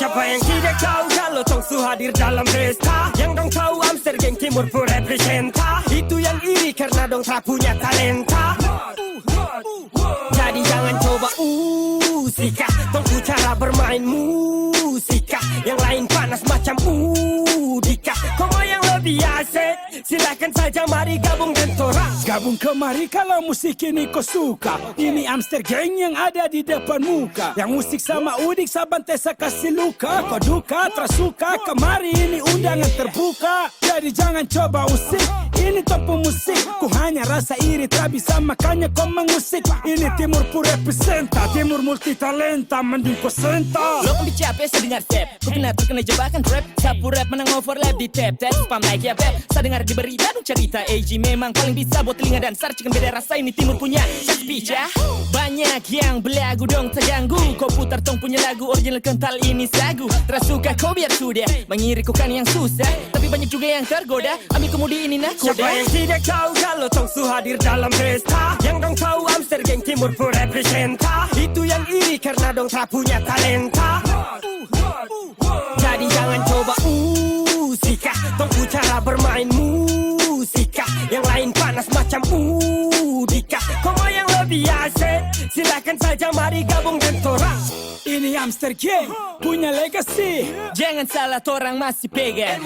Siapa yang tidak tahu kalau Tongsu hadir dalam pesta? Yang dong tahu Amster geng timur pun representa. Itu yang iri karena dong tak punya talenta. Jadi jangan coba usika Tongku cara bermain musika. Yang lain panas macam Dika. Kau mau yang lebih asik? Silakan saja mari gabung dan torang. Gabung kemari kalau musik ini kau suka. Ini Amster Gang yang ada di depan muka. Yang musik sama Udik Saban Tesa kasih luka. Kau duka tersuka kemari ini undangan terbuka. Jadi jangan coba usik. Ini tempat musik. Ku hanya rasa iri tak bisa makanya kau mengusik. Ini timur pun representa. Timur multi talenta mending kau senta. Lo kan capek saya dengar step. Ku kena terkena jebakan trap. Sapu rap menang overlap di tap. Tes spam like ya beb. Saya dengar di berita dong cerita AG memang paling bisa buat telinga dan sarcikan beda rasa ini timur punya speech ya. Banyak yang belagu dong terganggu. Kau putar tong punya lagu original kental ini sagu. Tersuka kau biar sudah mengiri kau kan yang susah. Tapi banyak juga yang tergoda. Ambil kemudi ini nakoda. Siapa yang tidak tahu kalau Tongsu hadir dalam pesta? Yang dong tahu Amster geng timur pun representa. Itu yang iri karena dong tak punya talenta. Jadi jangan coba usika Tongku cara bermain musika. Yang lain panas macam Dika. Kau mau yang lebih asik? Silakan saja mari gabung dan torang. Ini Amster Gang punya legacy. Jangan salah torang masih pegang.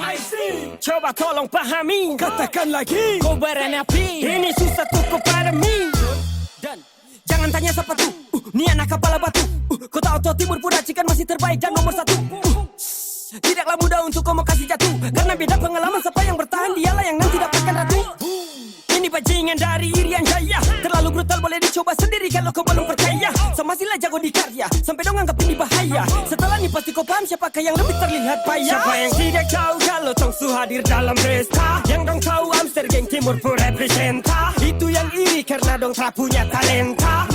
Coba tolong pahami. Katakan lagi. Kobaran api. Ini susah tuh kepada mi. Dan jangan tanya siapa tuh. Ni anak kepala batu. Kau tahu tuh timur pun racikan masih terbaik dan nomor satu. Tidaklah mudah untuk kau mau kasih jatuh. Karena beda pengalaman siapa yang bertahan dialah yang nanti dapatkan ratu. Ini bajingan dari Irian Jaya. Terlalu brutal boleh dicoba sendiri kalau kau belum percaya. Sama sila jago di karya sampai dong anggap ini bahaya. Setelah ini pasti kau paham siapakah yang lebih terlihat payah. Siapa yang tidak tahu kalau Tongsu hadir dalam pesta? Yang dong tahu Amster geng timur pun representa. Itu yang iri karena dong tak punya talenta.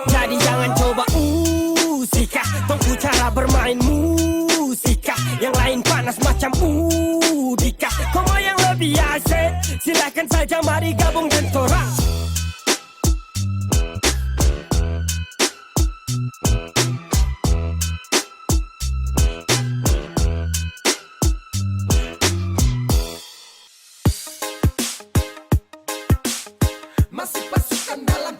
Jadi jangan coba usika Tongku cara bermain musika. Yang lain panas macam Dika. Kau mau yang lebih asik? Silakan saja mari gabung dan torang. Masih pasukan dalam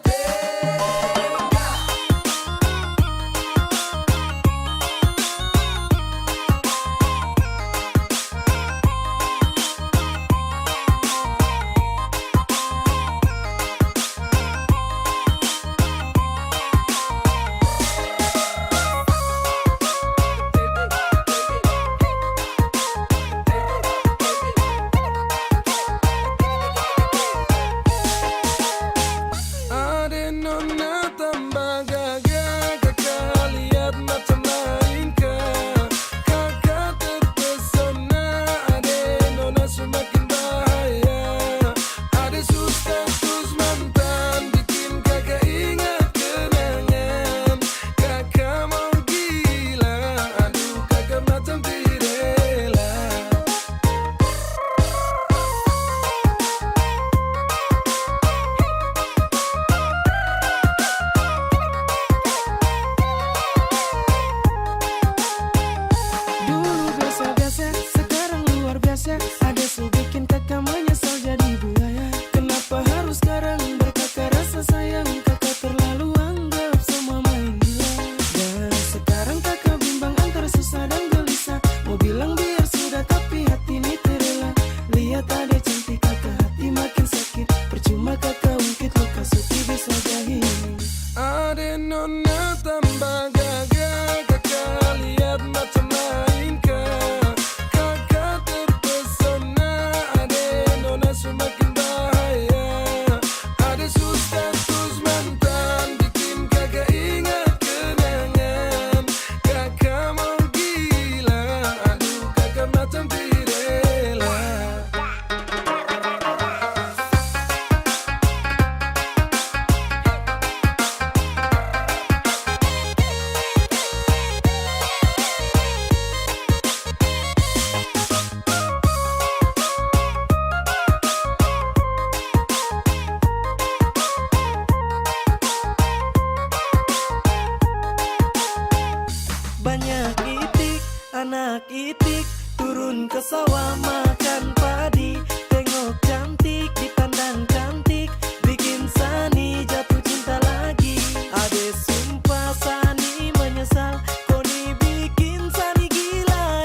anak itik turun ke sawah makan padi. Tengok cantik dipandang cantik, bikin Sani jatuh cinta lagi. Ade sumpah Sani menyesal, Koni bikin Sani gila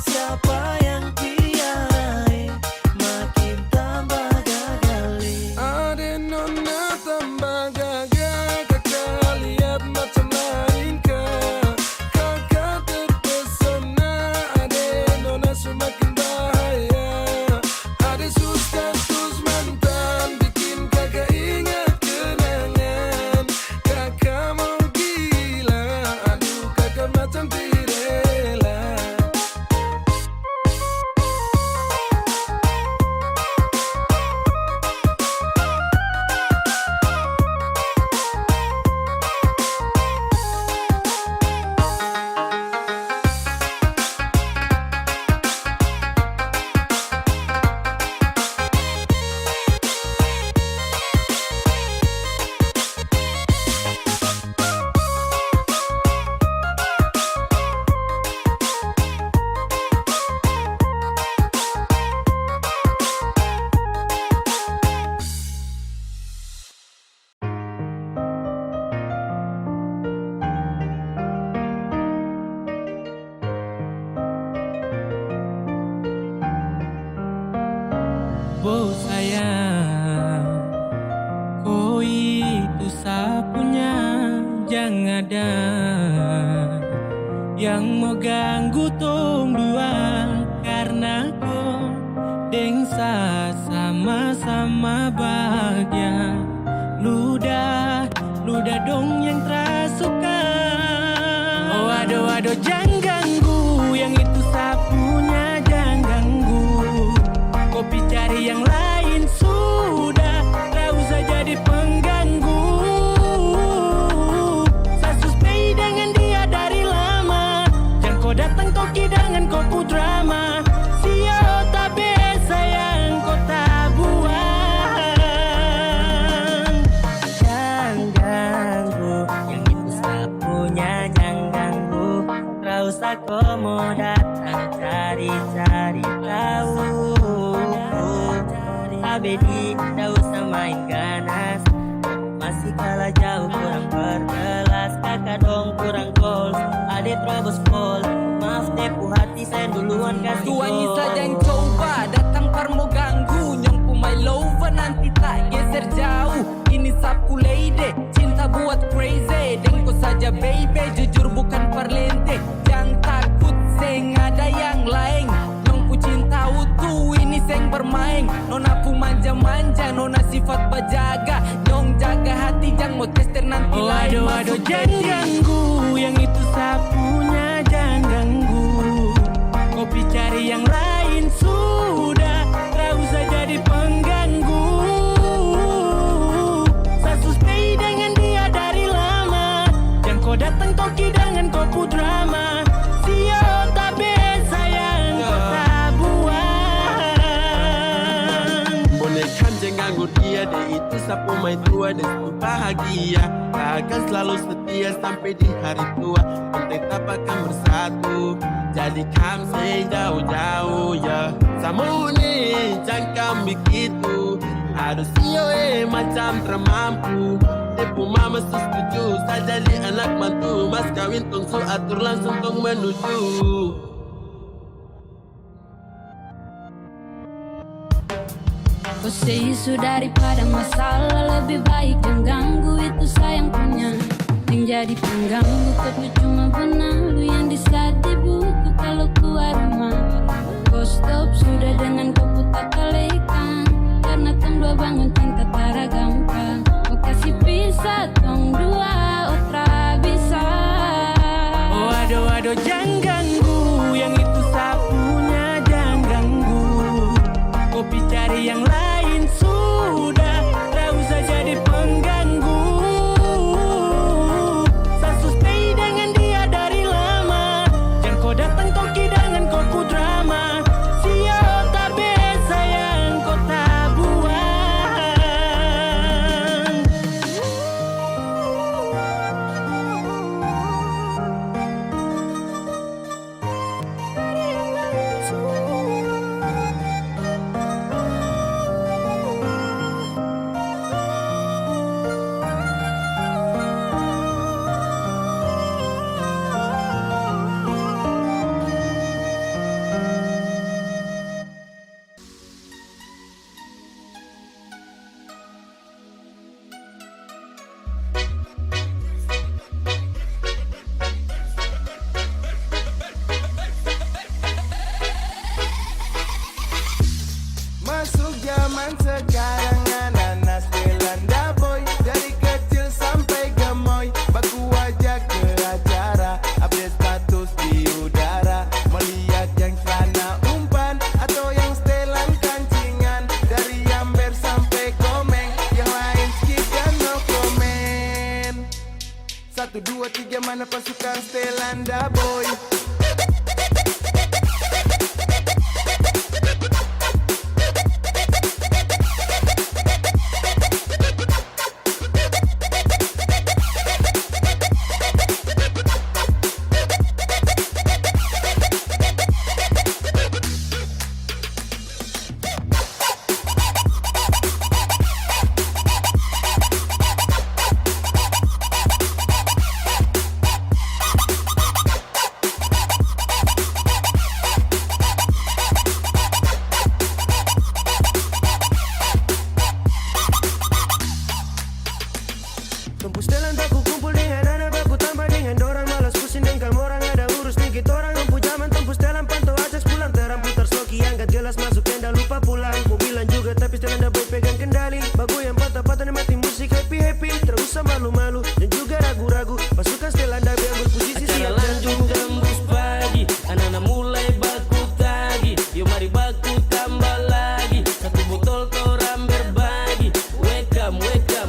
siapa yang piara makin tambah gagal Ade nona tambah gagal, kakak lihat macam lain kah? Kakak terpesona, ade nona semakin bahaya. Ade status mantan, bikin kakak ingat kenangan. Kakak mau gila, aduh kakak macam tirela. Oh sayang, kau itu sapunya, jangan ada yang mau ganggu tong dua. Karena kau dengsa sama-sama bahagia. Ludah dong yang terasuka. Oh aduh jangan ganggu, yang itu sapunya jangan ganggu. Kopi cari yang lain sudah, tak usah jadi pengganggu. Saya suspek dengan dia dari lama, jangan kau datang kau kidangan kau pu drama. Sio tabe sayang kau tak buang. Jangan ganggu, yang itu sapunya jangan ganggu. Tak usah kau mau datang cari-cari tahu. Abedi, tak usah main ganas, masih kalah jauh kurang berkelas. Kakak dong kurang goals, adik terobos pol. Maaf tepu hati saya duluan kasih gol. Tuangi saja yang coba datang parmo ganggu. Nyongku my lover nanti tak geser jauh. Ini sapu lady, cinta buat crazy. Dengko saja baby, jujur bukan parlente. Jangan takut seng ada yang lain. Nyongku cinta utuh, ini seng bermain. Nona pu manja-manja, nona sifat bajaga. Nyong jaga hati, jangan mau tester nanti Oh lain. aduh jangan ganggu, yang itu sapunya jangan ganggu. Kopi cari yang lain sudah, tak usah jadi pengganggu. Saya suspek dengan dia dari lama, jangan kau datang kau kidangan kau pu drama. Sio tabe sayang kau tak buang. Bonekan jangan ganggu dia, dia itu sapu main tua dan sepenuh bahagia. Akan selalu setia sampai di hari tua, penting tapakan bersatu. Jadi kami jauh-jauh ya. Samu nih jangan begitu, harus sio macam termampu. Tepu mama setuju, saya jadi anak mantu. Mas kawin tong su atur langsung tong menuju. Kau seisu daripada masalah, lebih baik jangan ganggu, itu sayang punya. Yang jadi pengganggu kau cuma benalu yang di saat di buku kalau keluar rumah. Kau stop sudah dengan kau putar kalekan, karena tong dua bangun cinta tara gampang. Kau kasih pisah tong dua otra bisa. Oh aduh jangan ganggu, yang itu sapunya jangan ganggu. Kopi cari yang lain sudah, tak usah jadi pengganggu. Saya suspek dengan dia dari lama, jangan kau datang kau kidangan kau pu drama. Sio tabe sayang kau tak buang. mana pasukan Stelanda boy. Tempus Telan baku kumpul dengan anak baku tambah dengan dorang malas pusing dengan orang ada urus dikit orang lampu zaman tempus Telan pantau ajak pulang terang putar sloki yang gak jelas masuk tenda lupa pulang mobilan juga tapi Telan dah boy pegang kendali bagu yang patah-patah nikmati musik happy terus malu-malu dan juga ragu-ragu pasukan Telan dah biar berposisi siap lanjut tembus pagi anak-anak mulai baku tagi yuk mari baku tambah lagi satu botol torang berbagi welcome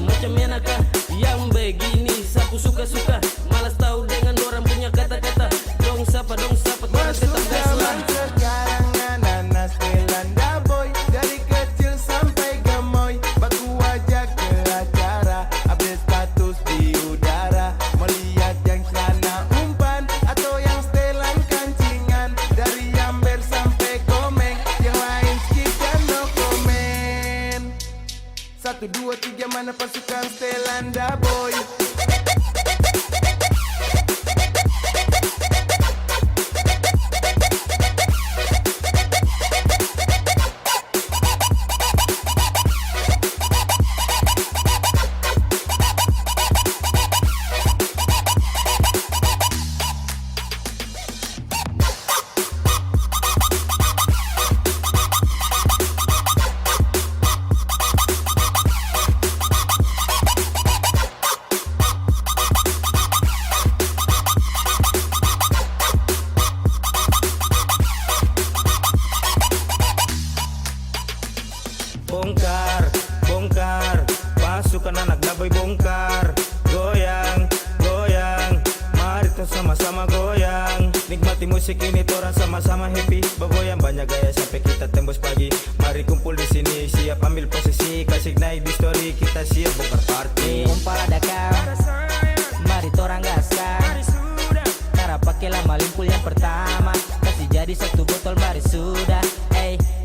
macam enakah yang begini sapu suka-suka malas tahu dengan orang punya kata-kata dong sapa orang tetap gaslah sekarang anak-anak Stelanda boy dari kecil sampai gemoy baku ajak ke acara update status di udara melihat yang celana umpan atau yang setelan kancingan dari Amber sampai Komeng yang lain skip dan no komen 1, 2, 3 mana pasukan Stelanda boy. Bongkar, pasukan anak daboy bongkar. Goyang, mari kita sama-sama goyang. Nikmati musik ini, torang sama-sama happy. Bergoyang banyak gaya sampai kita tembus pagi. Mari kumpul di sini, siap ambil posisi. Kasih naik di story, kita siap bongkar party. Kumpul ada kau, mari torang gaskan. Cara pakai lama limpul yang pertama. Kasih jadi satu botol mari sudah.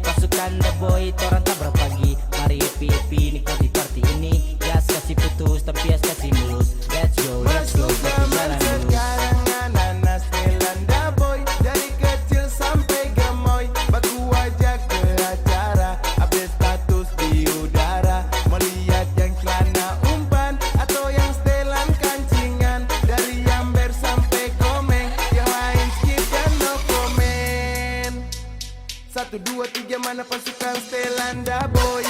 Pasukan The Boy, torang tabrak pagi. Mari happy nikmati party ini. Gas kasih putus, tapi gas kasih mulus. Let's go, ketinggalan dulu. Sekarang anak-anak Stelanda boy dari kecil sampai gemoy baku ajak ke acara update status di udara melihat yang celana umpan atau yang setelan kancingan dari Amber sampai Komeng yang lain skip dan no komen 1, 2, 3 mana pasukan Stelanda boy.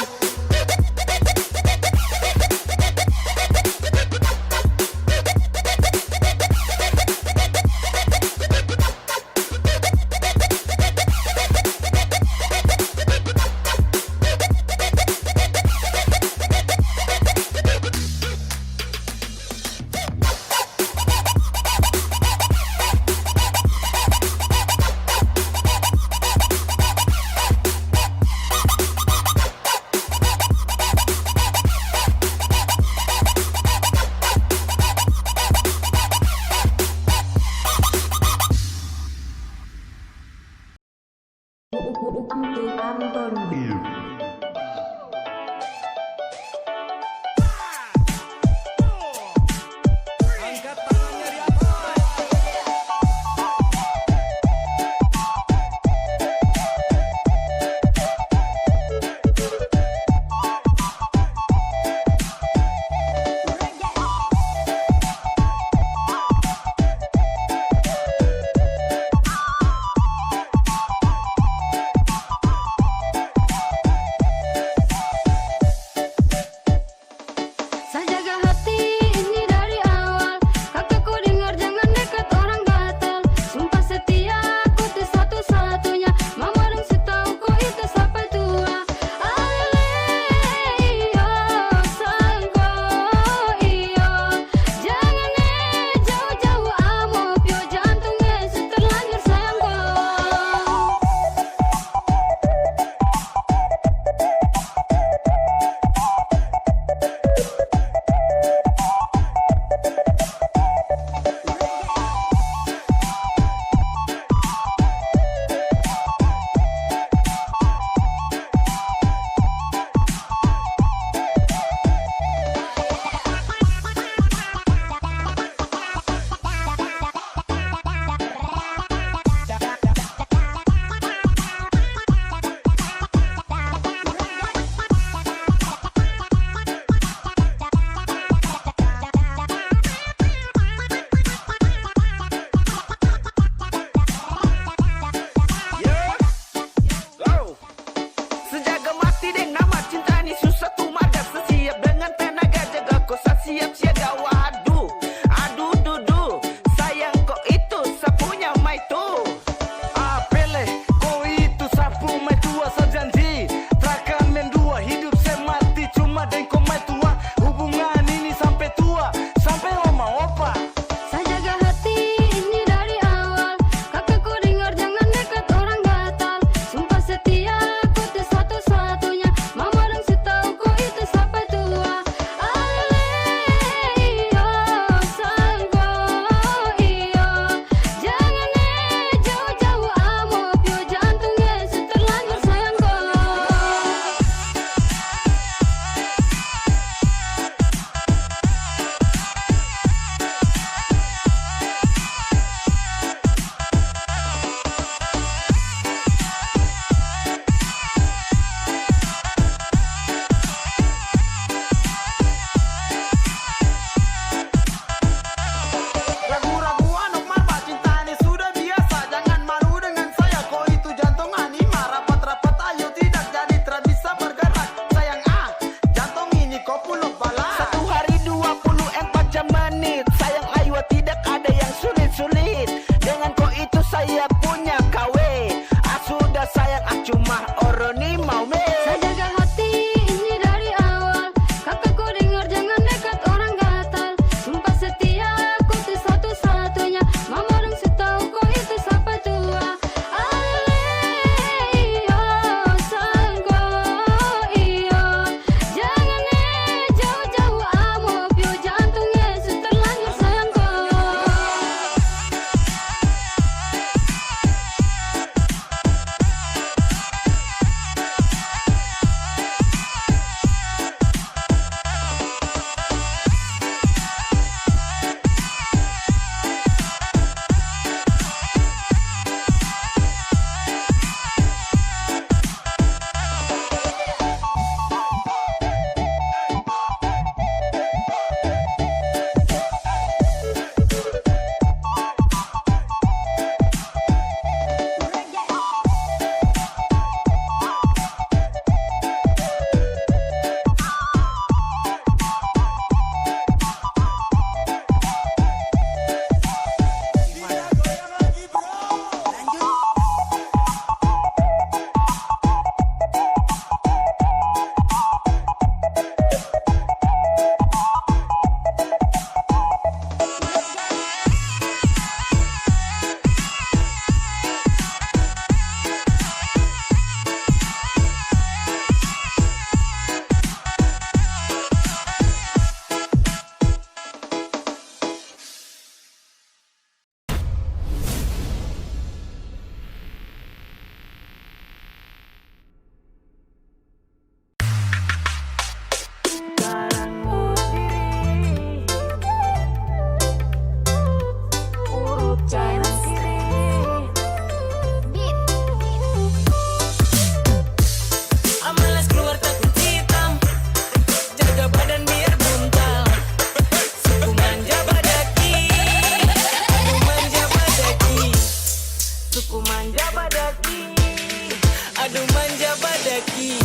badaki.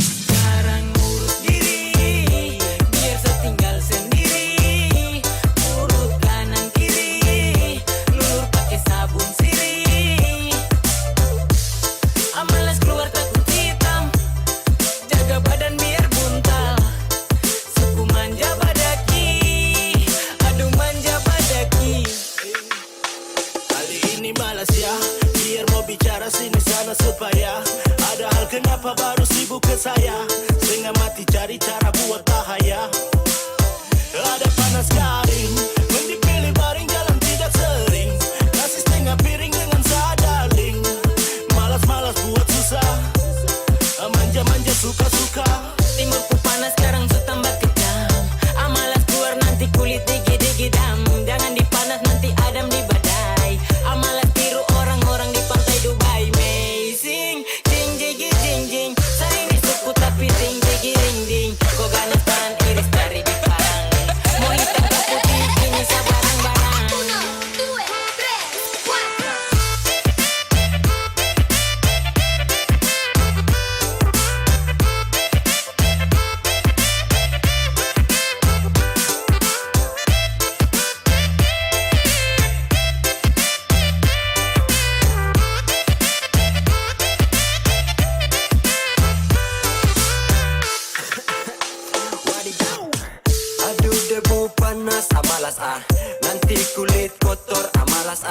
Sekarang urus diri, biar setinggal sendiri. Urut kanan kiri, lulur pakai sabun sirih. Amalas keluar takut hitam, jaga badan biar buntal. Suku manja badaki, aduh manja badaki. Kali ini malas ya, biar mau bicara sini sana supaya ada hal kenapa baru sibuk ke saya. Setengah mati cari cara buat bahaya. Ada panas garing, mending pilih baring jalan tidak sering. Kasih setengah piring dengan sadaling. Malas-malas buat susah, manja-manja suka-suka. Timurku panas sekarang su tambah kejam. Amalas keluar nanti kulit digi-digi-dam. Jangan dipanas nanti adam di badai. Amalas tiru orang-orang di pantai Dubai. Amazing, jing jigi jing jing. Saya ini suku tapi ting jigi ring ding. Kau ganas tahan iris dari di parang. Mau hitam ke putih ini sabarang-barang. Aduh debu panas amalas nanti kulit kotor amalas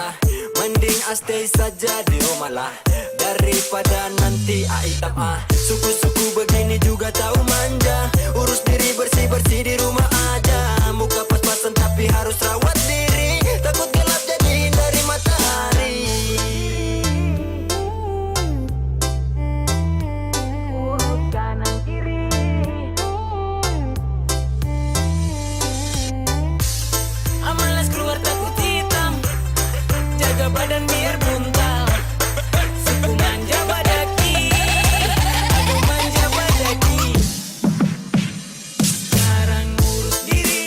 mending stay saja di rumah lah daripada nanti hitam suku-suku begini juga tahu manja urus diri bersih-bersih di rumah aja muka pas-pasan tapi harus rawat diri takut gelap jadi hindari matahari. Urut kanan kiri, amalas keluar takut hitam, jaga badan biar buntal. Suku manja badaki, aduh manja badaki. Sekarang urus diri,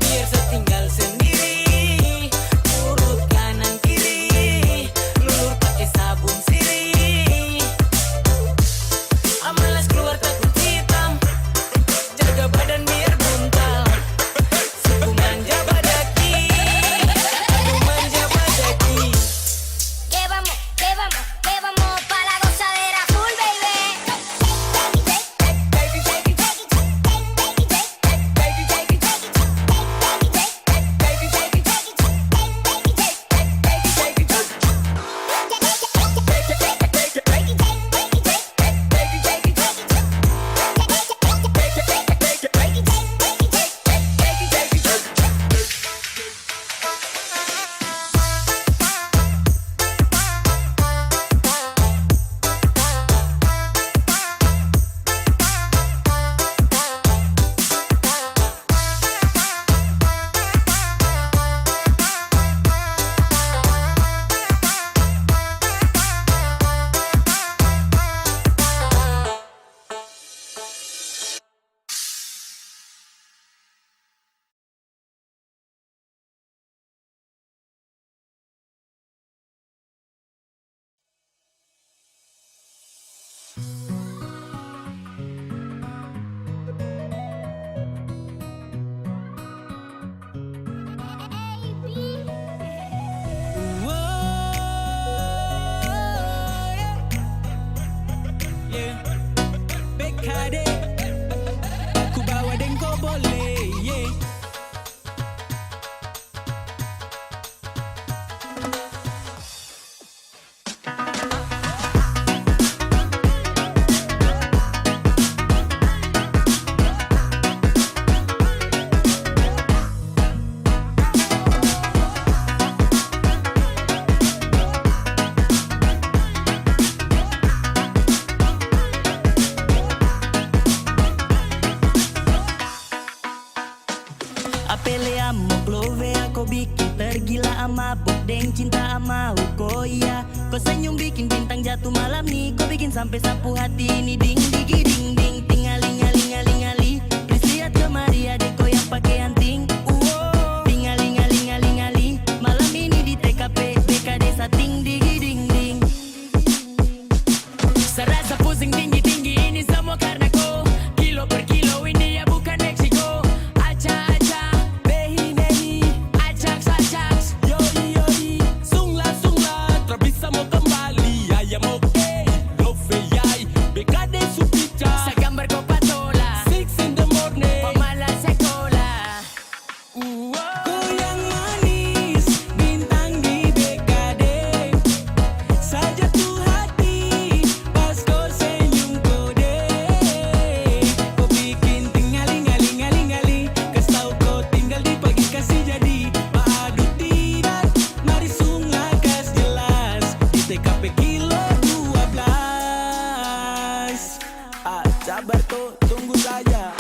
biar setinggal sendiri. Urut kanan kiri, lulur pakai sabun sirih. Amalas keluar takut hitam, jaga badan biar buntal. Suku manja badaki, aduh manja badaki. mabuk deng cinta ama uko iya. Kau senyum bikin bintang jatuh malam nih. Kau bikin sampai sapu hati ini ding digi ding ding. Tingaling aling aling ali. Please lihat kemari adek kau yang pakai anting. Tingaling aling aling ali. Malam ini di TKP BKD sating digi ding ding. Serasa pusing tinggi tinggi ini semua karena kau. Kilo per kilo ini ya bukan Meksiko. Aca aca behi behi. Acak acak Yoi yoi, sungla sungla, tra bisa mau kembali. Ayam oke, love yai, BKD Supica. sa gambar ko patola. 6 in the morning. Pamala sekolah. Goyang manis, bintang di BKD. Saja tuh hati, pas kau senyum kode. Kau bikin tingaling-aling-aling-aling. Kasih tau kau tinggal di pagi kasih jadi. Paadut tidak, mari sunglah kas jelas. Di TKP kilo 12. Sabar tuh, tunggu saja.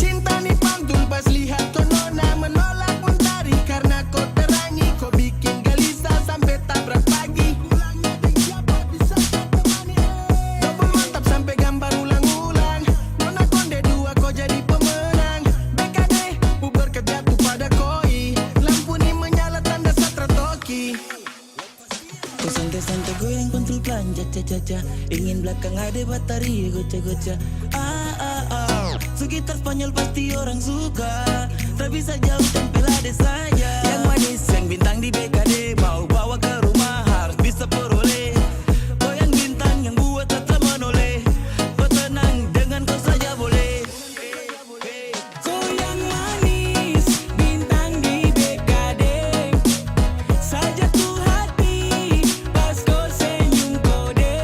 Cinta nih pantul pas lihat kau nona menolak mentari karena kau terangi. Kau bikin gelisah sampai tabrak pagi. Ulangnya deng siapa bisa kau temani. Double mantap sampai gambar ulang-ulang. Nona konde dua kau jadi pemenang. BKD puber jatuh pada koi. Lampu nih menyala tanda satra toki. Kau santai-santai goyang kontrol pelan caca-caca. Ingin belakang ada batari goca-goca. Sekitar Spanyol pasti orang suka. Tak bisa jauh tempel ada saja. Yang manis yang bintang di BKD. Mau bawa ke rumah harus bisa peroleh. Kau yang bintang yang buat tetap menoleh. Kau tenang dengan kau saja boleh. Goyang manis, bintang di BKD. Saja tuh hati, pas kau senyum kode.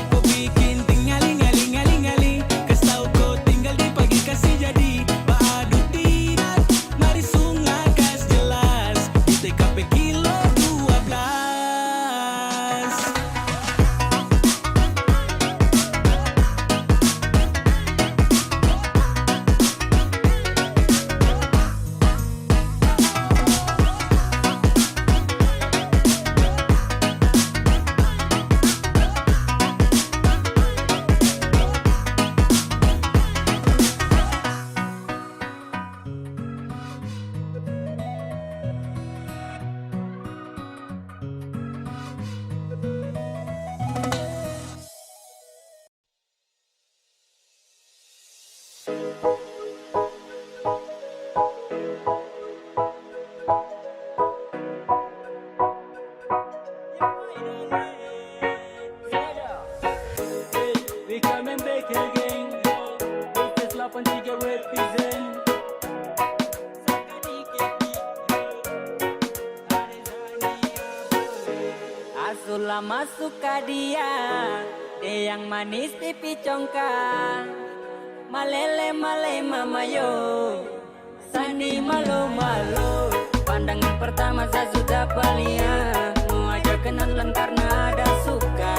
Kau bikin tingaling-aling-aling-aling. Kasih tau kau tinggal di pagi kasih jadi. Paadut tidak, mari sunglah kas jelas. Di TKP kilo 12. We coming back again. This love and she get represent. Asula masuk ke dia yang manis pipi congkak. Malele male mama yo, Sani malu malu. Pandangan pertama saya sudah paling mau ajak kenalan karena ada suka.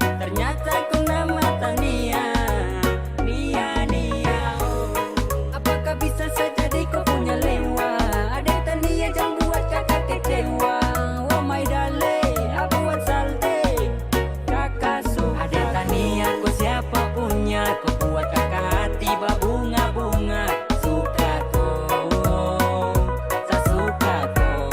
Ternyata ku nama Tania, Nia Nia. Oh. Apakah bisa saja di kau punya lewa? Ada Tania jangan buat kakak kecewa. Oh my darling, aku buat salte. Kakak su, ada Tania ku siapa punya? Ku buat kakak hati berbunga-bunga. Suka kau, saya suka kau.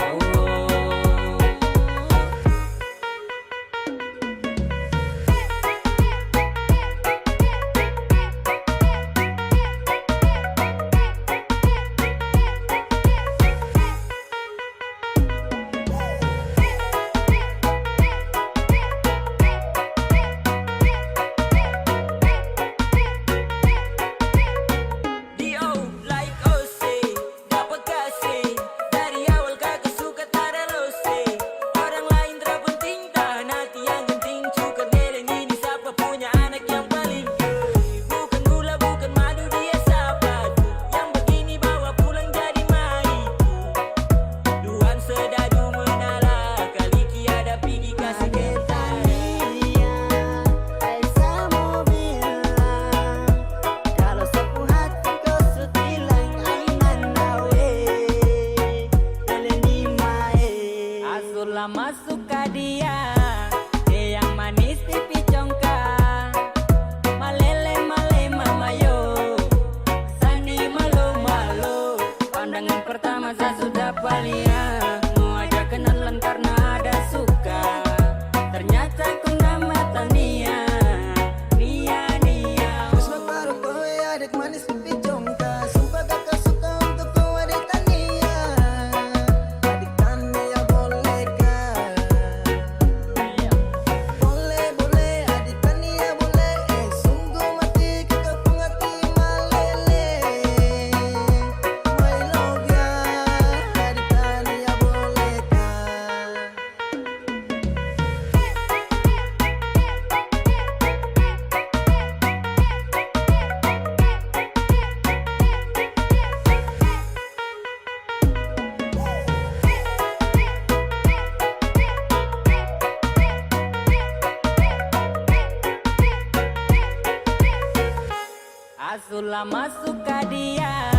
Lama suka dia,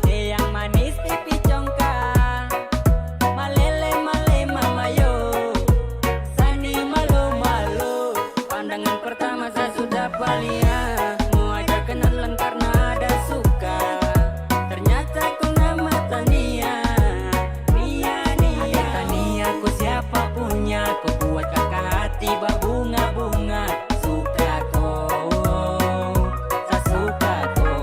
dia yang manis pipi congkak, malele male mamayo, sani malu malu. Pandangan pertama saya sudah palia, mau ajak kenalan karena ada suka. Ternyata kau nama Tania, Nia Nia. Tania kau siapa punya, kau buat kakak hati berbunga-bunga. Suka kau, saya suka kau.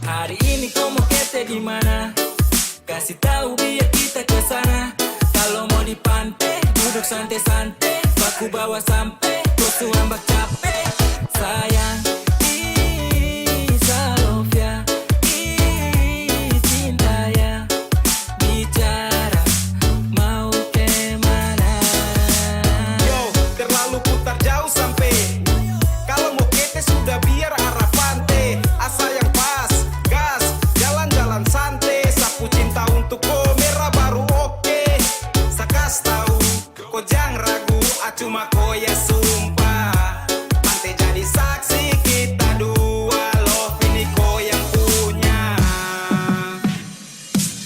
Hari ini kau mau kete di mana? Kasih tahu biar kita ke sana. Kalau mau di pantai, duduk santai-santai, aku bawa sampai kau suambak capek. Sayang, Salofia, cinta ya, bicara mau kemana? Yo, terlalu putar jauh sampai. Kalau mau kete sudah biar arah pantai. Asal yang pas, gas, jalan-jalan santai. Sapu cinta untuk kau merah baru oke. Sakas tahu, kau jangan ragu, cuma kau ya sumpah. Pantai jadi saksi kita dua, love ini kau yang punya.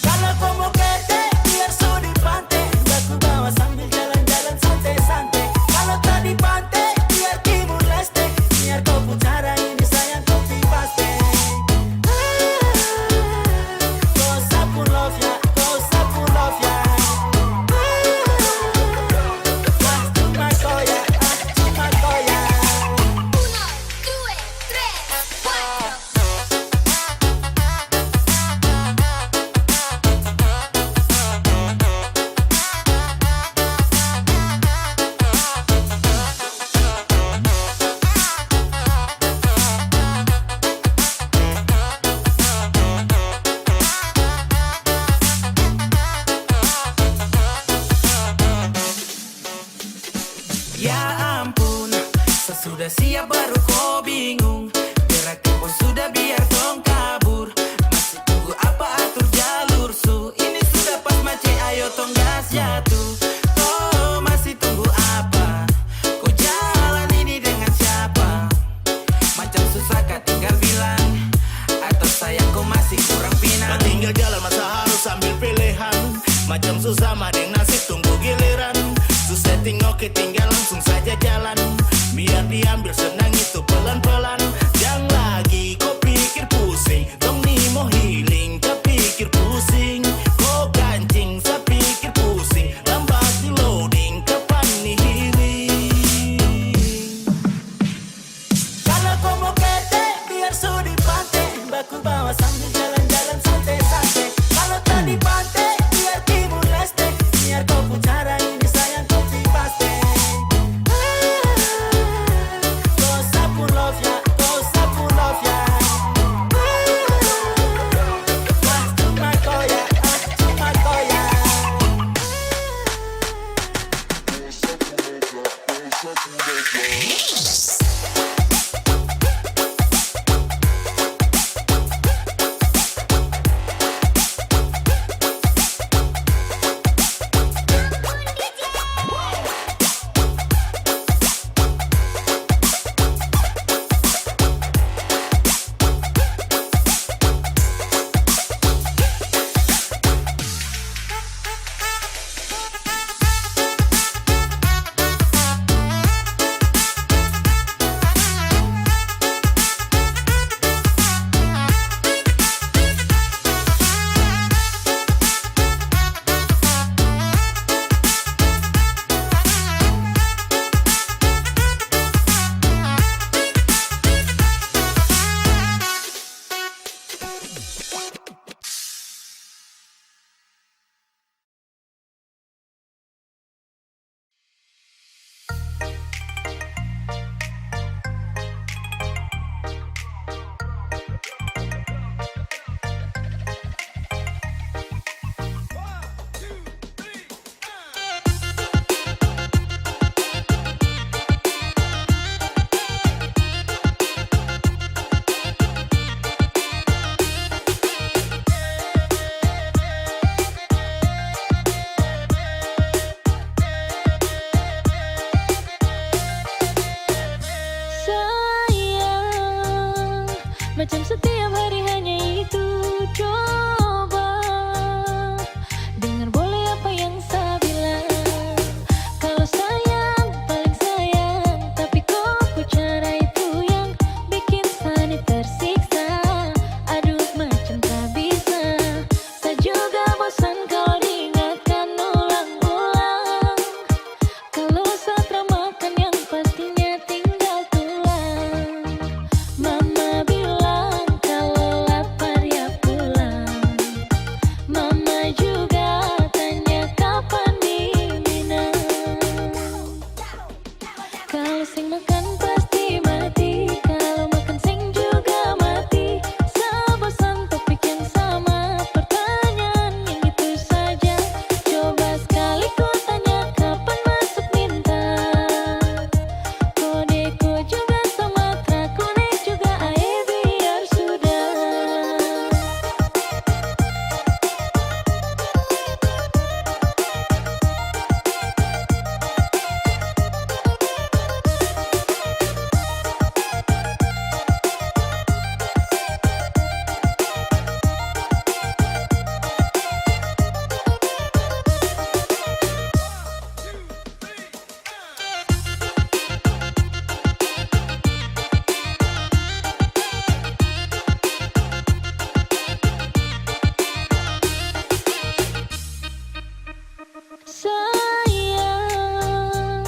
Kalau kau mau kete, biar su di pantai, aku bawa sambil jalan-jalan santai-santai. Kalau tak di pantai, biar Timur Leste, biar kau pucara ini sayang kopi paste. Kau sapu love ya, kau sapu love ya. Cuma kau ya, cuma kau ya. Ya ampun, sesudah siap baru kau bingung. Geraknya pun sudah biar tong kabur. Masih tunggu apa atur jalur su. Ini sudah pas mace ayo tong gas jatuh. Oh masih tunggu ada yang nasib tunggu giliran. Susah tengok tinggal langsung saja jalan. Biar diambil senang itu pelan-pelan. Jangan lagi kau pikir pusing. Dong ni mau healing, tak pikir pusing. Kau kancing, saya pikir pusing. Lambat di loading, kapan nih healing? Kalau kau mau kete, biar sudi pantai. Baku bawa sambil jalan-jalan santai-santai. Kalau tak di pantai, biar timur leste. Biar kau pun cara ini sayang kopi paste. Kau sapu love ya, kau sapu love ya. Ah, cuma kau ya, ah, cuma kau ya. Sayang, macam setiap hari hanya itu. Coba dengar boleh apa yang saya bilang. Kalau sayang, paling sayang. Tapi kok ku cara itu yang bikin saya tersiksa. Aduh macam tak bisa. Saya juga bosan kalau diingatkan ulang-ulang. Kalau saya termakan yang pastinya tinggal tulang. Mama bilang kalau lapar ya pulang. Mama juga tanya kapan diminum. Kalau sing makan pasti mati. Kalau makan sing juga mati. Saya bosan topik yang sama. Pertanyaan yang itu saja. Coba sekali ku tanya kapan masuk minta. Kodeko juga Sumatera, konek juga ae biar sudah. Sayang,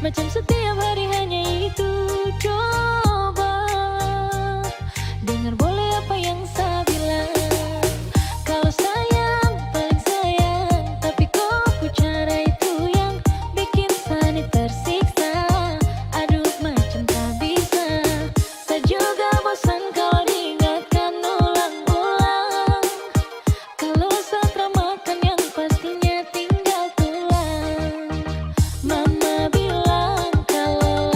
macam setiap hari hanya itu. Coba dengar boleh apa yang saya bilang. Kalau sayang, paling sayang. Tapi kok ku cara itu yang bikin saya tersiksa. Aduh macam tak bisa. Saya juga bosan kalau diingatkan ulang-ulang. Kalau saya termakan yang pastinya tinggal tulang. Mama bilang kalau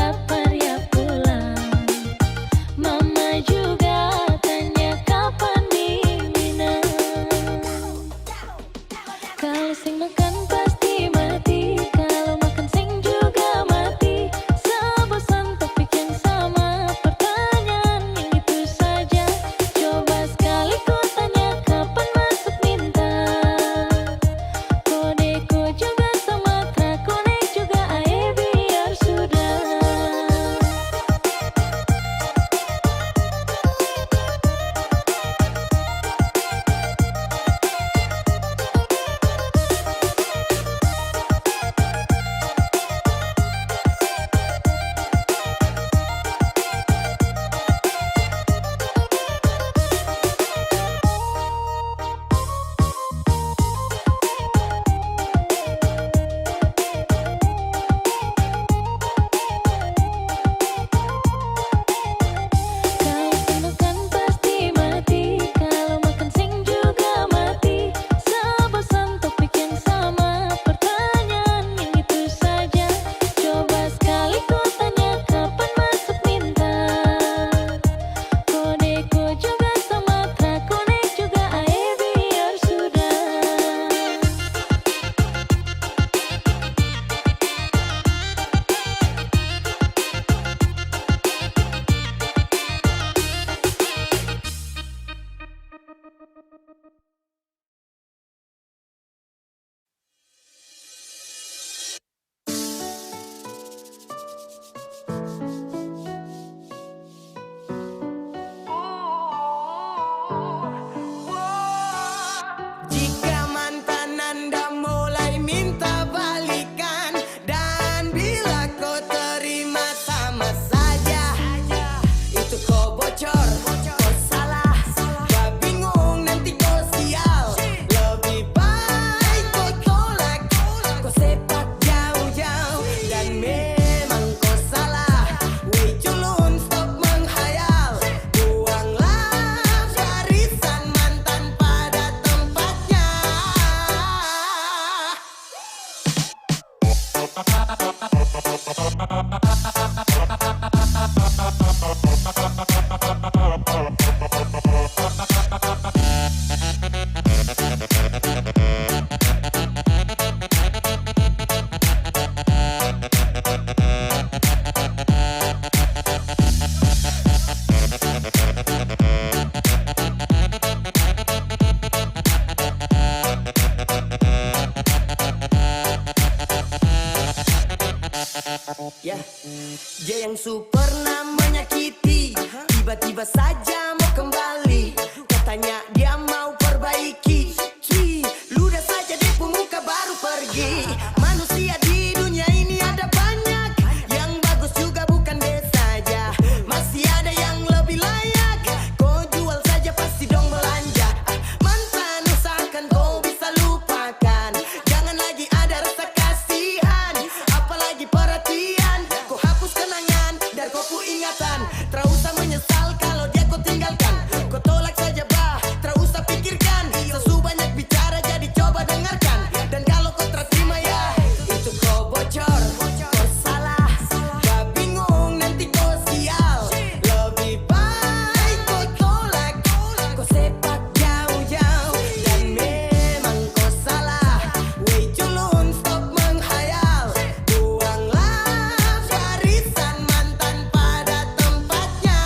Ya, dia yang super pernah menyakiti, tiba-tiba saja mau kembali. Katanya dia mau perbaiki. Ludah saja di muka baru pergi. Manusia di dunia ini ada banyak, yang bagus juga bukan dia saja. Masih ada yang lebih layak, kau jual saja pasti dong belanja. Mantan usahakan kau bisa lupakan, jangan lagi ada rasa kasihan, apalagi perhatian. Kau hapus kenangan dari kopu ingatan, tak usah menyesal kalau dia kau tinggalkan. Kau tolak saja bah, tak usah pikirkan. Sesu banyak bicara jadi coba dengarkan. Dan kalau kau terima ya, itu kau bocor, kau salah, gak bingung nanti kau sial. Lebih baik kau tolak, kau sepak jauh-jauh. Dan memang kau salah, wey culun stop menghayal. Buanglah warisan mantan pada tempatnya.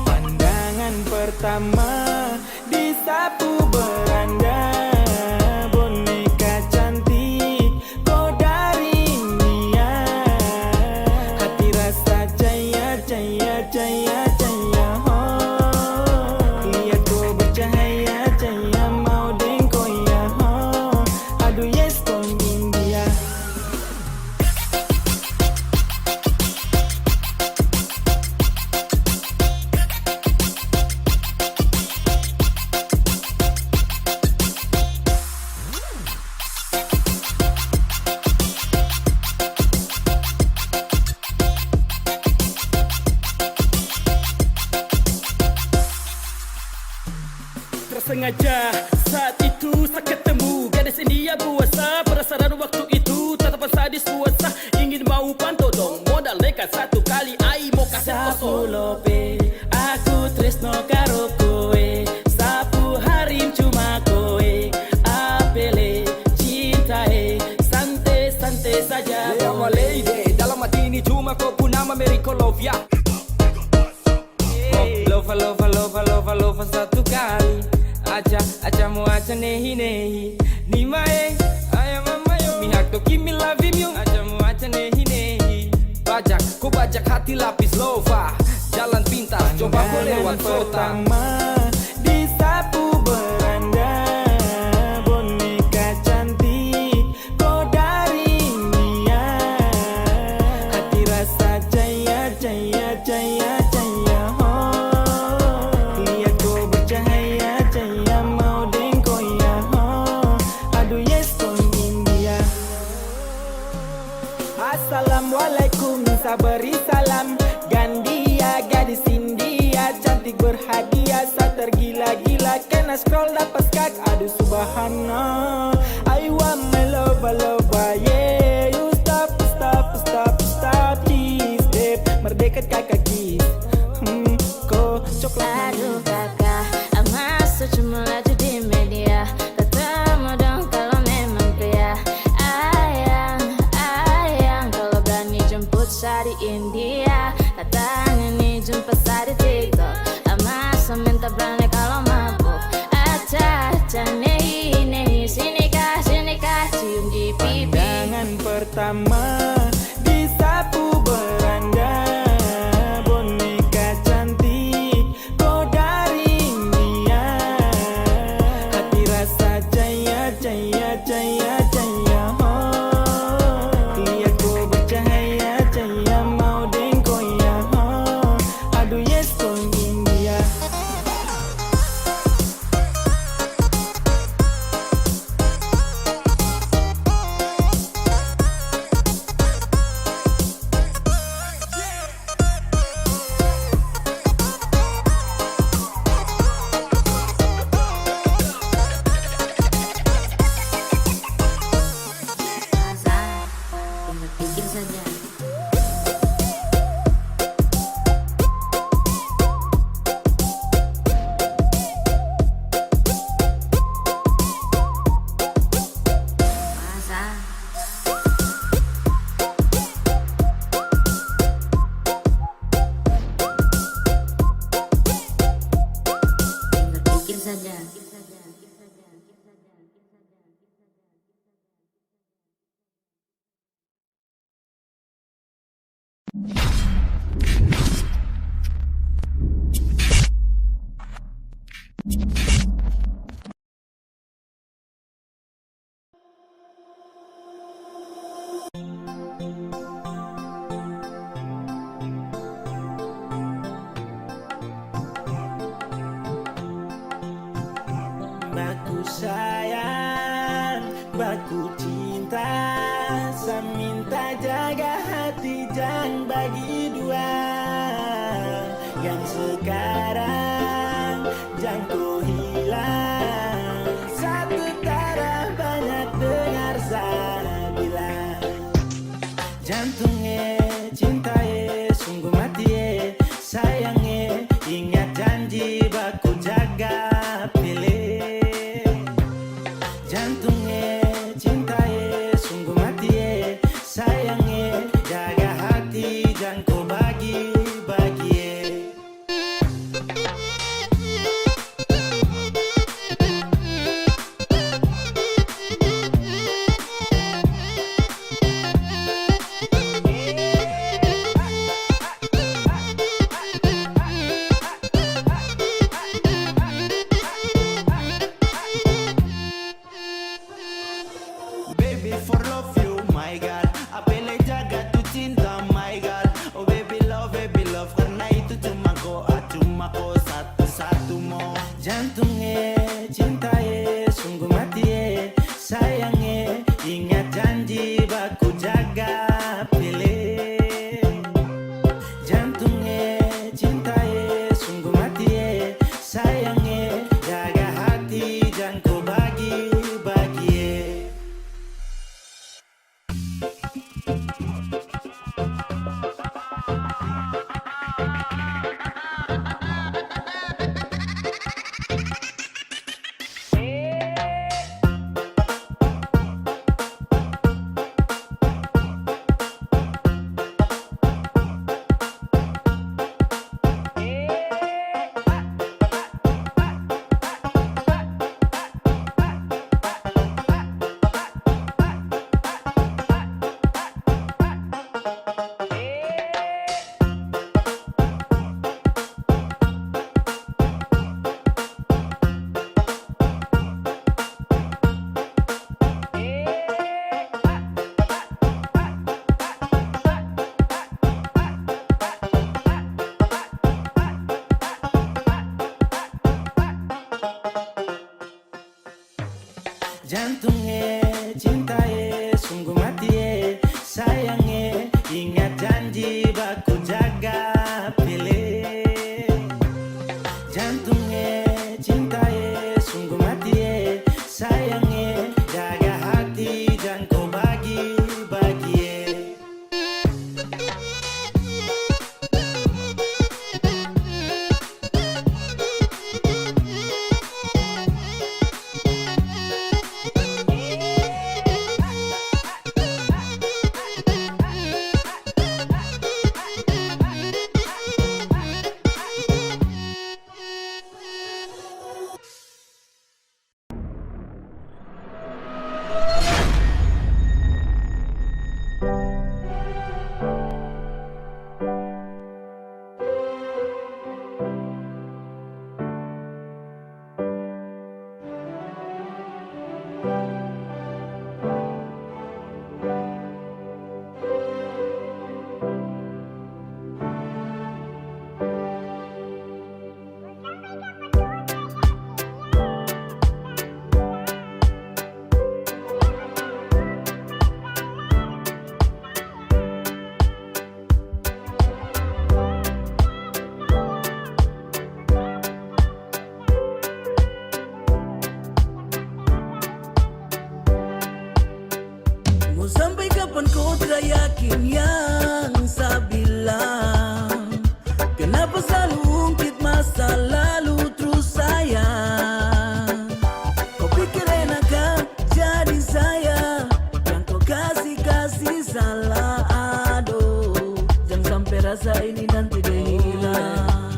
Pandangan pertama disapu beranda, boneka cantik kau dari India. Hati rasa jaya jaya jaya jaya, oh. Lihat kau bercahaya jaya mau dengko ya, oh. Aduh yes kau India. Tersengaja saat itu saya ketemu gadis India buasa. Penasaran waktu itu tatapan sadis buasa, ingin mau pantau dong modal nekat satu kali ai mau kasih Sapu kosong. lope, aku tresno karo kowe. Sapu harim cuma kowe. Apele, cintae, santai-santai saja Yeah, my kowe. lady, dalam hati ini cuma kau pun nama Miracle Love ya. Lova, lova, lova, lova, lova satu kali. Aja mu aja nehi nehi. Nimae, ayam mamayo. Mihak to kimi love you. Aja mu aja nehi nehi. Bajak, ku bajak hati lapis lova. Jalan pintas, coba kau lewat kota. Pertama disapu beranda, boneka cantik kau dari India. Hati rasa jaya jaya jaya jaya, oh. Lihat kau bercahaya jaya mau dengko ya, oh. Aduh yes kau India. Assalamualaikum, saya beri salam. Gandia, gadis India, cantik berhadiah. Saya tergila-gila, kena scroll dapat skak. Aduh subhanallah, I want my lover, lover, yeah. You stop, stop, stop, stop, please, step. Merdeka kakak kiss, kau coklat. Aduh kakak, masa cuma laju di media. Ketemu dong kalau memang pria. Ayang, kalau berani jemput saya di India. Katanya nih jumpa saya di TikTok. Baku sayang, baku cinta, saya minta jaga hati jangan bagi dua. Yang sekarang jangan kau hilang, satu darah banyak dengar saya bilang. Jantungnya cintai sungguh mati sayangnya, ingat janji baku jaga pilih. Jantungnya cintai sungguh mati sayangnya, jaga hati jangan kau bagi-bagi. Baby for love you, my God. Apele jaga tu cinta, my God. Oh baby love, karena itu cuma ko satu-satu mo. Jantungnya cintai sungguh mati sayangnya, ingat janji baku jaga pilih. Jantungnya cintai sungguh mati sayangnya, jaga hati jangan kau bagi-bagi. Jantungnya cintai sungguh mati sayangnya, ingat janji baku jaga pilih. Jantungnya cintai sungguh mati sayangnya, jaga hati jangan kau bagi-bagi. Sampai kapan kau tak yakin yang saya bilang? Kenapa selalu ungkit masa lalu terus sayang? Kau pikir enak jadi saya yang kau kasih salah? Aduh, jangan sampai rasa ini nanti dia hilang.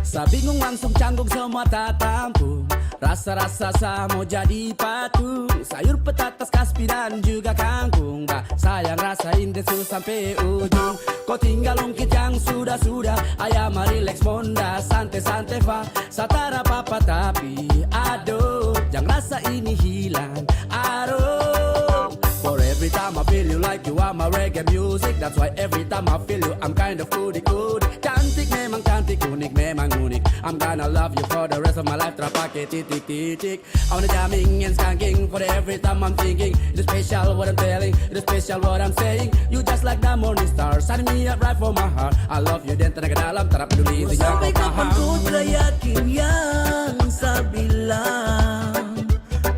Saya bingung langsung canggung semua tak tampung. Rasa-rasa sa mau jadi patung, sayur petatas kaspi dan juga kangkung. Bah, sayang rasain desu sampai ujung. Kau tinggal ungkit yang sudah-sudah. Ayam relax monda, santai-santai fa. Satara papa tapi aduh, jangan rasa ini hilang. Aduh, for every time I feel you like you are my reggae music. That's why every time I feel you I'm kind of goody-goody. Cantik memang cantik, unik memang unik. I'm gonna love you for the rest of my life. Terpakai titik-titik. I wanna jamming and skanking for every time I'm thinking. It's special what I'm telling, it's special what I'm saying. You just like the morning star, sign me up right for my heart. I love you dan tenaga dalam, tak peduli intinya kau paham. Ku yakin yang saya bilang,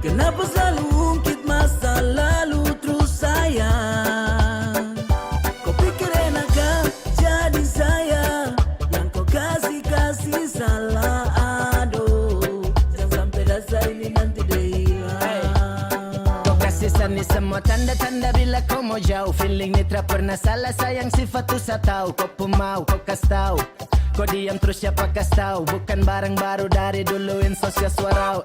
kenapa selalu ungkit masa lalu terus sayang. Kau pikir enak jadi saya yang kau kasih salah. Aduh, jangan sampai rasa ini nanti dia hilang. Kau kasih sani semua tanda-tanda bila kau mau jauh. Feeling ni tak pernah salah, sayang sifat tu saya tahu. Kau pun mau, kau kasih tahu. Kau diam terus siapa kasih tahu. Bukan barang baru dari dulu sosial suarau.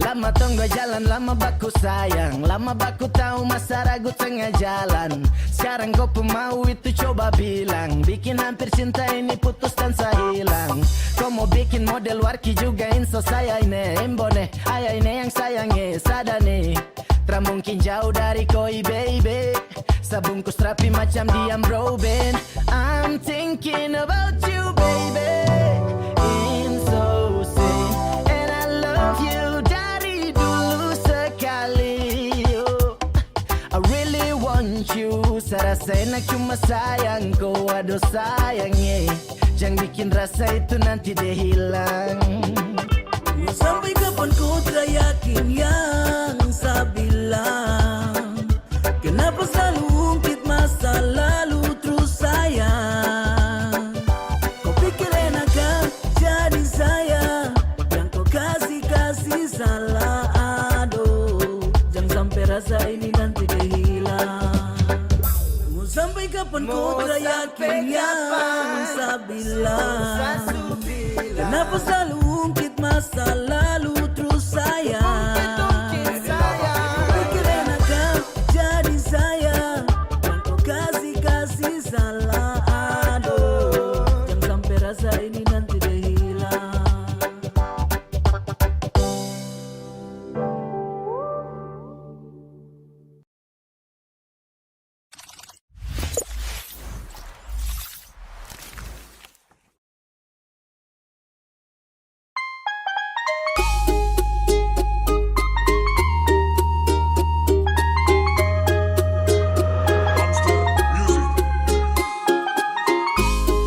Lama tunggu jalan, lama baku sayang. Lama baku tahu masa ragu tengah jalan. Sekarang kau pun mau itu coba bilang. Bikin hampir cinta ini putus dan saya hilang. Kau mau bikin model warki juga inso saya ini. Embone, ayah ini yang sayangi sadane. Tak mungkin jauh dari koi baby. Sabungkus rapi macam diam bro band. I'm thinking about you baby. In so say, and I love you dari dulu sekali. I really want you. Saya rasa enak cuma sayang kau. Aduh sayangnya, jangan bikin rasa itu nanti dia hilang. Sampai kapan ku tak yakin yang saya bilang. Kenapa selalu ungkit masa lalu terus sayang. Kau pikir enak jadi saya yang kau kasih salah. Aduh, jangan sampai rasa ini nanti dia hilang. Mau sampai kapan ku tak yakin yang saya bilang. Kenapa selalu ungkit masa lalu terus sayang. Pikir enak jadi saya yang kau kasih salah. Aduh, jangan sampai rasa ini nanti dia hilang.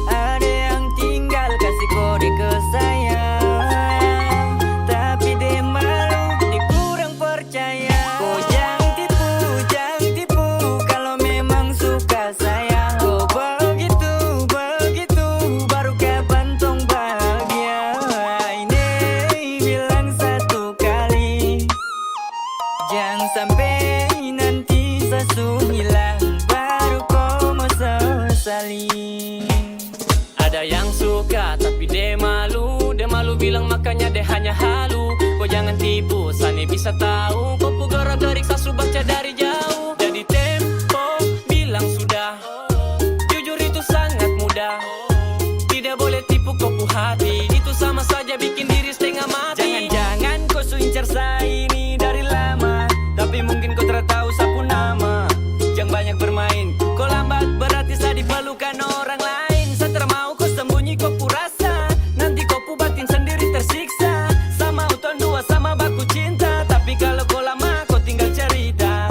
Ada yang tinggal kasih kode ke saya, tapi dia malu, dia kurang percaya. Kau jangan tipu, kalau memang suka saya. Kau begitu, baru kapan tong bahagia. Ini bilang satu kali, jangan sampai nanti sesu hilang, baru kau mau sesali. Ada yang suka tapi dia malu bilang makanya dia hanya halu. Kau jangan tipu, Sani bisa tahu. Kau pugara-garik sasu baca dari jauh. Jadi tempo bilang sudah, jujur itu sangat mudah. Tidak boleh tipu kau pu hati, itu sama saja bikin diri setengah mati. Jangan-jangan kau su incar saya ini dari lama, tapi mungkin kau tak tahu sapu nama. Jangan banyak bermain, kau lambat berarti saya diperlukan orang lain. Saya tak mau kau sembunyi kau pu rasa, nanti kau pu batin sendiri tersiksa. Sama uton dua sama baku cinta, tapi kalau kau lama kau tinggal cerita.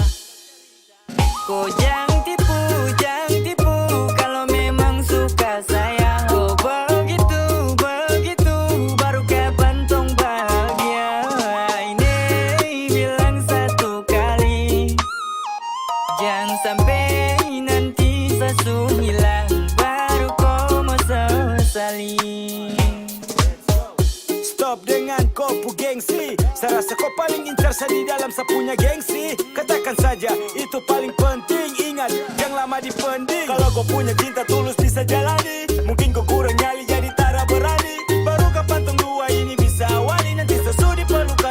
Kau jangan tipu, kalau memang suka saya. Kau begitu, baru kapan tong bahagia. Ini bilang satu kali, jangan sampai nanti sesu hilang, baru kau mau sesali. Stop dengan kau pu gengsi. Saya rasa kau paling incar saya di dalam saya punya gengsi. Katakan saja itu paling penting. Ingat yang lama dipending. Kalau kau punya cinta tulus bisa jalani. Mungkin kau kurang nyali jadi tak berani. Baru kapan tong dua ini bisa awali. Nanti sesu diperlukan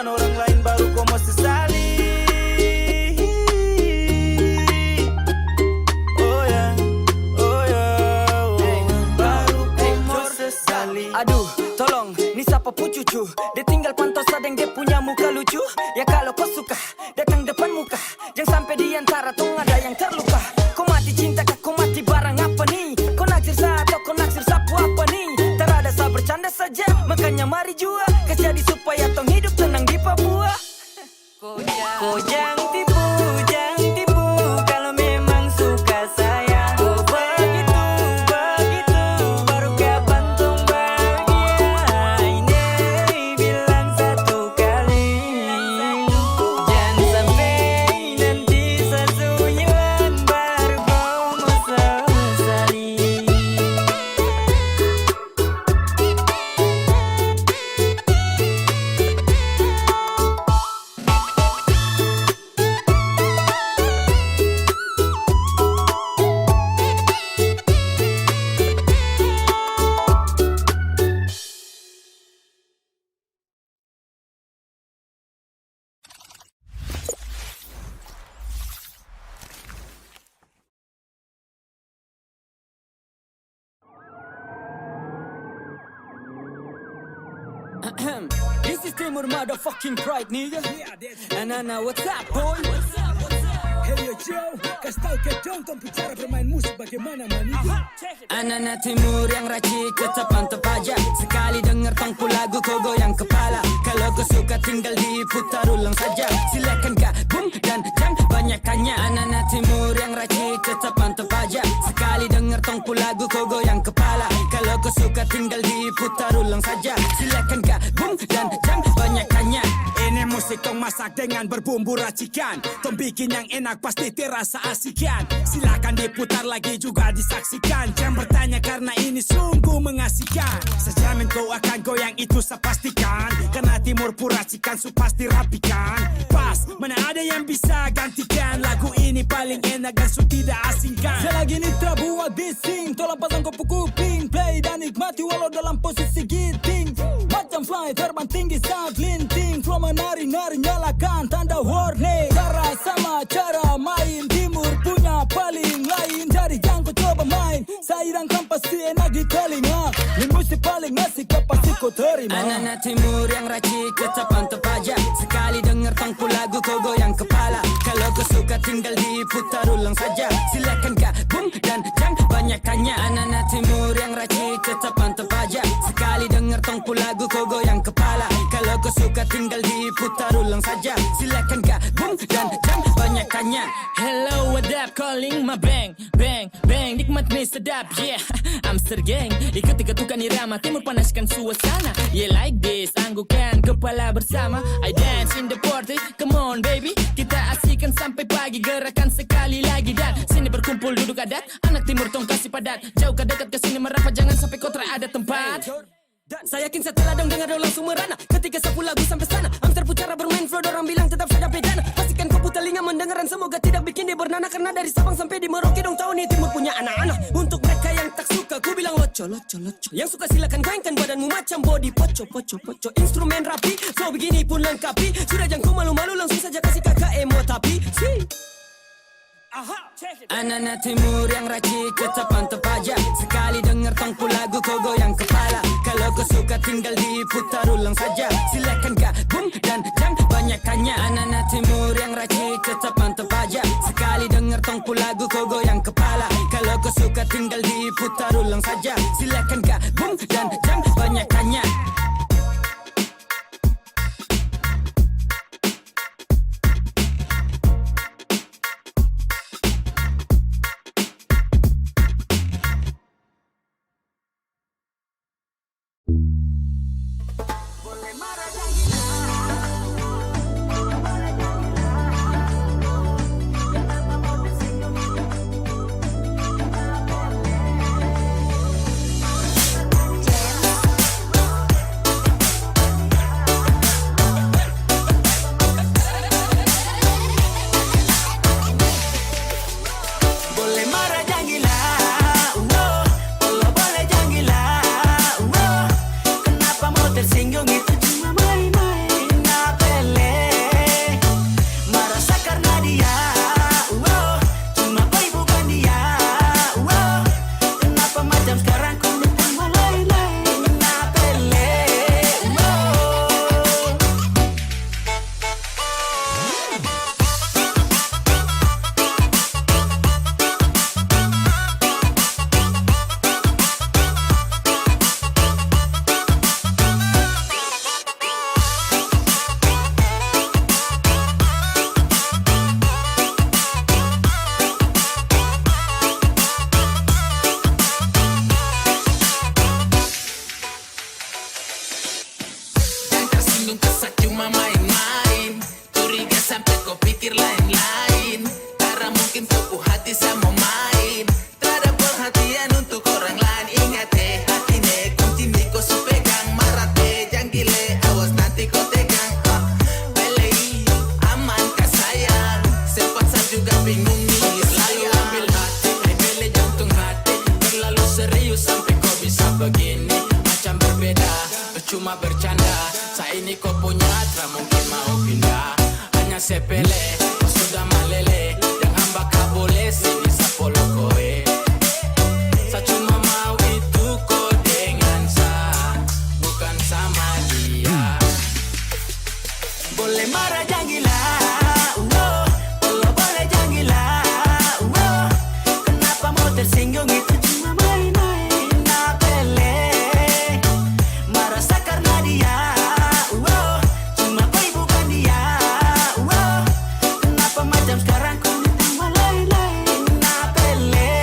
Aduh, tolong, ni siapa pu cucu? Dia tinggal pantau sadeng dia punya muka lucu. Ya kalau kau suka, datang depan muka. Jangan sampai di antara tong ada yang terluka. Kau mati cinta kah, kau mati barang apa nih? Kau naksir saya atau kau naksir sapu apa nih? Terada saya bercanda saja, makanya mari jua. Kasih jadi supaya tong hidup tenang di Papua. Kau jangan tipu, jangan tipu. Kalau memang suka saya, oh begitu, begitu. Baru kapan tong bahagia? Ini bilang satu kali. Jangan sampai nanti satu hilang baru kau mau sesali. This is Timur motherfucking pride, nigga. Anana, what's up, boy? Hey yo Joe, kasih tau ke dong tong bicara bermain musik bagaimana maniga. Anana Timur yang racik tetap mantap aja. Sekali denger tongku lagu kau goyang kepala. Kalau kau suka tinggal diputar ulang saja. Silakan gabung dan jangan banyak tanya. Anana Timur yang racik tetap mantap aja. Sekali denger tongku lagu kau goyang kepala. Kalau kau suka tinggal diputar ulang saja. Silakan gabung dan jangan banyak tanya. Ini musik tong masak dengan berbumbu racikan. Tong bikin yang enak pasti terasa asikan. Silakan diputar lagi juga disaksikan. Jangan bertanya karena ini sungguh mengasihkan. Sejamin kau akan goyang itu saya pastikan. Karena Timur Puracikan su pasti rapikan. Pas, mana ada yang bisa gantikan. Lagu ini paling enak dan su tidak asingkan. Selagi nitra buat bising, tolong pasang kopu kuping. Play dan nikmati walau dalam posisi giting. Macam fly terbang tinggi saat linting. Flow menari-nari nyalakan tanda warning. Cara sama cara main, Timur punya paling lain. Dari yang kau coba main, sairangkan pasti enak di telinga. Ini musik paling asik pasti kau terima. Anana Timur yang racik tetap mantap aja. Sekali denger tongku lagu kau goyang kepala. Kalau kau suka tinggal diputar ulang saja. Silakan gabung dan jangan banyak tanya. Anana Timur yang racik tetap mantap aja. Sekali denger tongku lagu kau goyang kepala. Kalau kau suka tinggal diputar ulang saja. Silakan gabung dan jangan banyak tanya. Hello, what up, calling my bang, bang, bang. Nikmat nih sedap, yeah. Amster gang, ikut ketukan irama. Timur panaskan suasana, yeah like this. Anggukan kepala bersama, I dance in the party. Come on baby, kita asik sampai pagi. Gerakan sekali lagi dan sini berkumpul duduk adat. Anak Timur tong kasih padat. Jauh ke dekat ke sini merapat, jangan sampai kau ada tempat. Saya yakin setelah dong dengar dong langsung merana. Ketika sapu lagu sampai sana, Amster pucara bermain flow, dorang bilang tetap saja pidana. Pastikan kau putar telinga mendengar dan semoga tidak bikin dia bernana. Karena dari Sabang sampai di Merauke dong tahu nih Timur punya anak-anak. Untuk mereka yang tak suka, ku bilang loco, loco, loco. Yang suka silakan goyangkan badanmu macam body poco, poco, poco. Instrumen rapi, flow begini pun lengkapi. Sudah jangan kau malu-malu, langsung saja kasih kakak emo tapi Anana Timur yang racik tetap mantap aja. Sekali denger tongku lagu kau goyang kepala. Kalau kau suka tinggal diputar ulang saja. Silakan gabung dan jangan banyak tanya. Anana Timur yang racik tetap mantap aja. Sekali denger tongku lagu kau goyang kepala. Kalau kau suka tinggal diputar ulang saja. Silakan gabung dan jangan banyak tanya. cuma main-main. Curiga sampai kau pikir lain-lain. Karena mungkin kau hati sama main. Tak ada perhatian untuk orang lain. Ingat hati kunci ni kau supegang. Marah jangan gile, awas nanti kau tegang. Pele aman kah sayang. Sempat saya juga bingung nih. Selalu ambil hati, pele jantung hati. Terlalu serius sampai kau bisa begini. Macam berbeda, cuma bercanda. Saya ini kau punya, tak mungkin mau pindah. Hanya sepele, kau sudah malele. Yang hamba kau boleh sini sapolo koe. Saya cuma mau itu kau dengan saya, bukan sama dia. Boleh marah jangan gila, kalau boleh jangan gila. Kenapa mau tersinggung itu cuma main-main. Nah pele marah karena dia. Cuma kau bukan dia. Kenapa macam sekarang kau minta lain-lain. Nah pele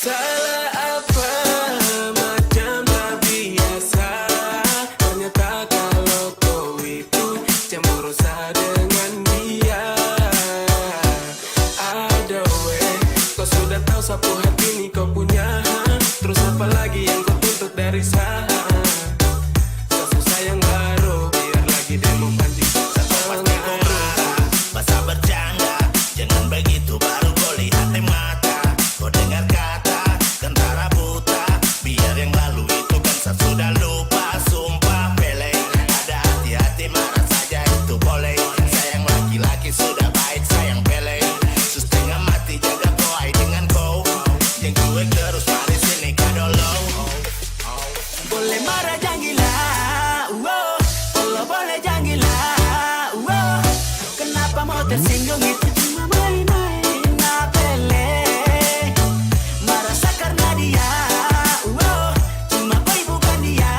Salah apa macam tak biasa. Ternyata kalau kau itu cemburu dengan dia. Ada kau sudah tahu sapu hati ini kau punya. Terus apa lagi yang kau tuntut dari saya? Satu sayang baru biar lagi demo pancing. Satu pasti kau marah, masa bercanda. Jangan begitu baru kau lihat mata. Kau dengar kata kentara buta. Biar yang lalu itu kan saya sudah lupa. Sumpah pele, ada hati-hati marah saja itu boleh. Sayang laki-laki sudah baik sayang pele. Setengah mati jaga kau dengan kau. Yang gue terus mari sini kadolo. Boleh marah jangan gila, kalau boleh jangan gila. Kenapa mau tersinggung itu cuma main-main. Nah pele marah karena dia. Cuma kau bukan dia.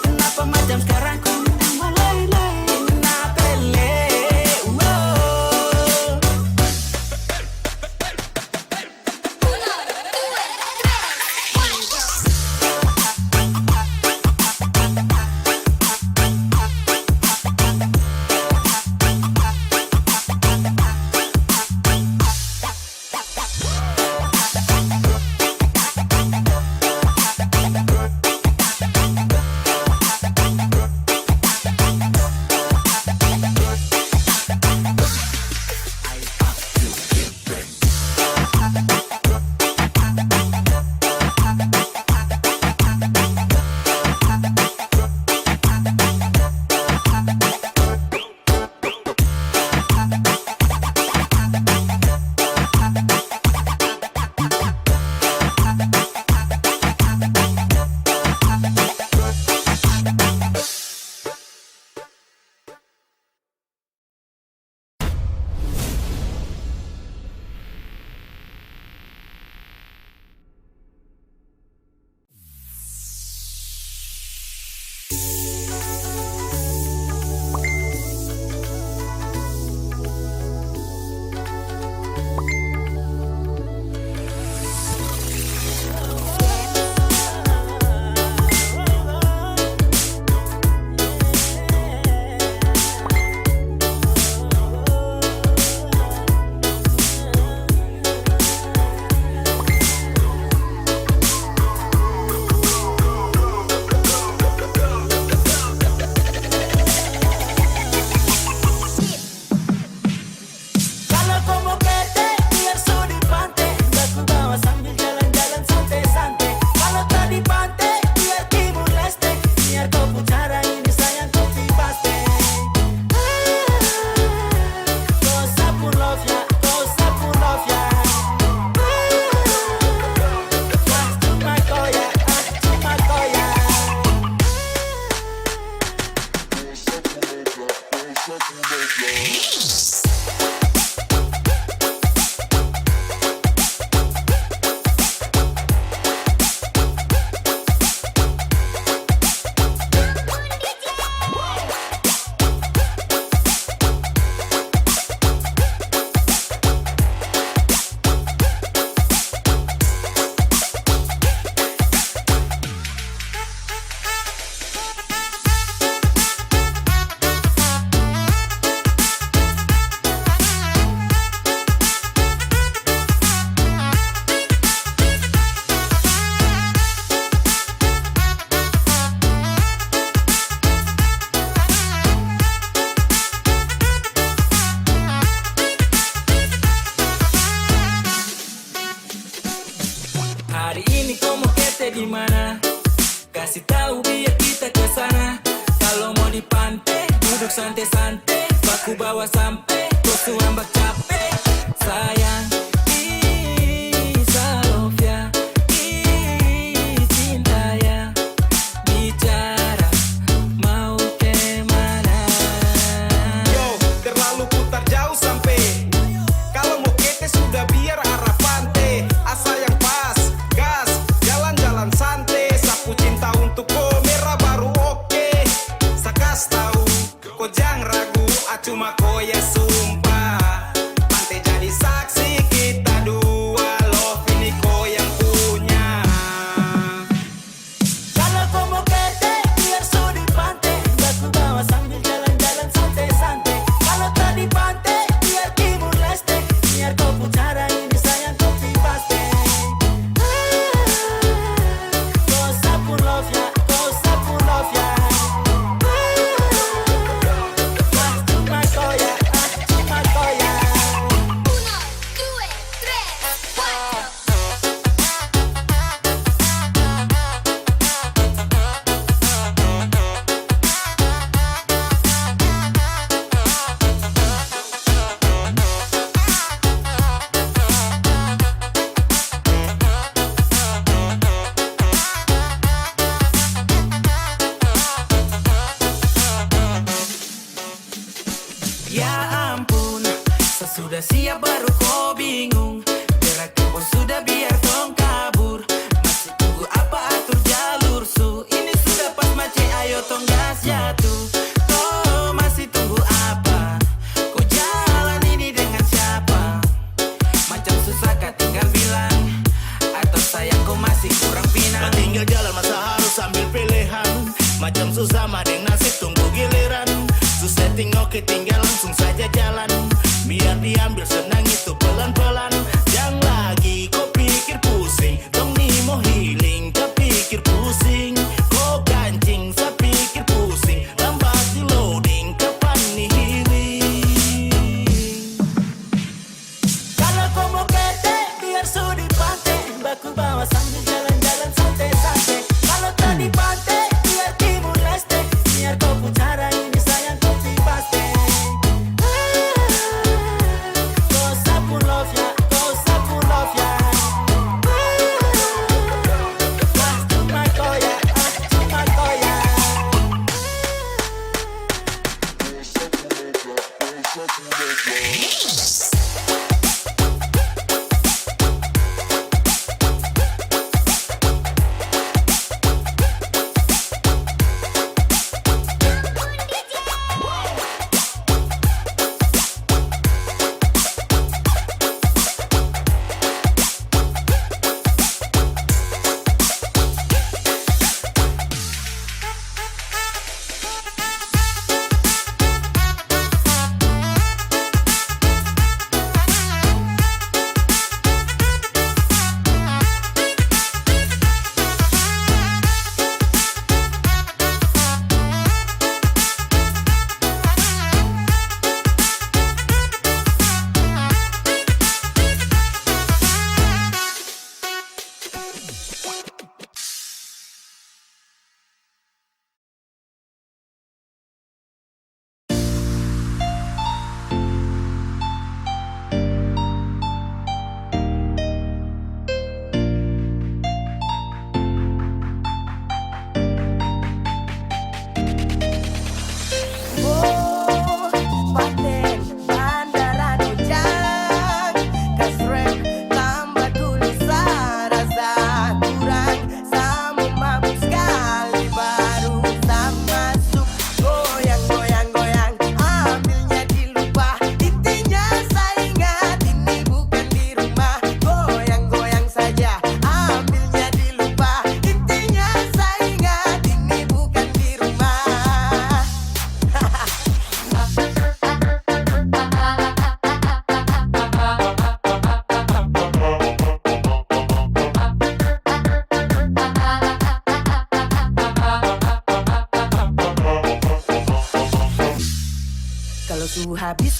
Kenapa macam sekarang kau minta lain-lain. Nah pele Hari ini kau mau kete di mana? Kasih tahu biar kita ke sana. Kalau mau di pantai, duduk santai-santai, baku bawa sampai kau suambak capek. Sayang, Salofia, cinta ya, bicara mau kemana? Yo, terlalu putar jauh sampai. Kalau mau kete sudah biar arah pantai. Asal yang pas, gas, jalan-jalan santai. Sapu cinta untuk kau merah baru oke. Sakas tahu, kau jangan ragu, cuma kau ya sumpah. Pantai jadi saksi kita dua, love ini kau yang punya. Kalau kau mau kete, biar su di pantai. Baku bawa sambil jalan-jalan santai-santai. Kalau tak di pantai, biar Timur Leste. Biar kau pucara ini sayang kopi paste. Kau sapu love ya, kau sapu love ya. Cuma kau ya, cuma kau ya. Ya ampun, sesudah siap baru kau bingung. Geraknya pun sudah biar tong kabur. Masih tunggu apa atur jalur su. Ini sudah pas mace ayo tong gas jatuh. Kau masih tunggu apa? Kau jalan ini dengan siapa? Macam susah kah tinggal bilang, atau sayang kau masih kurang pinang? Tinggal jalan masa harus ambil pilihan. Macam susah madeng nasib tunggu giliran. Susah oke tinggal langsung saja jalan. Biar diambil senang itu pelan-pelan. Jangan lagi kau pikir pusing. Tong ni mau healing, kau pikir pusing. Kau kancing, saya pikir pusing. Lambat di loading, kapan nih healing? Kalau kau mau kete, biar su di pantai. Baku bawa sambil jalan-jalan santai-santai. Kalau tak di pantai, biar Timur Leste. Biar kau pucara ini sayang kopi paste. Kau sapu love ya, kau sapu love ya. Cuma kau ya, cuma kau ya. Kalau su habis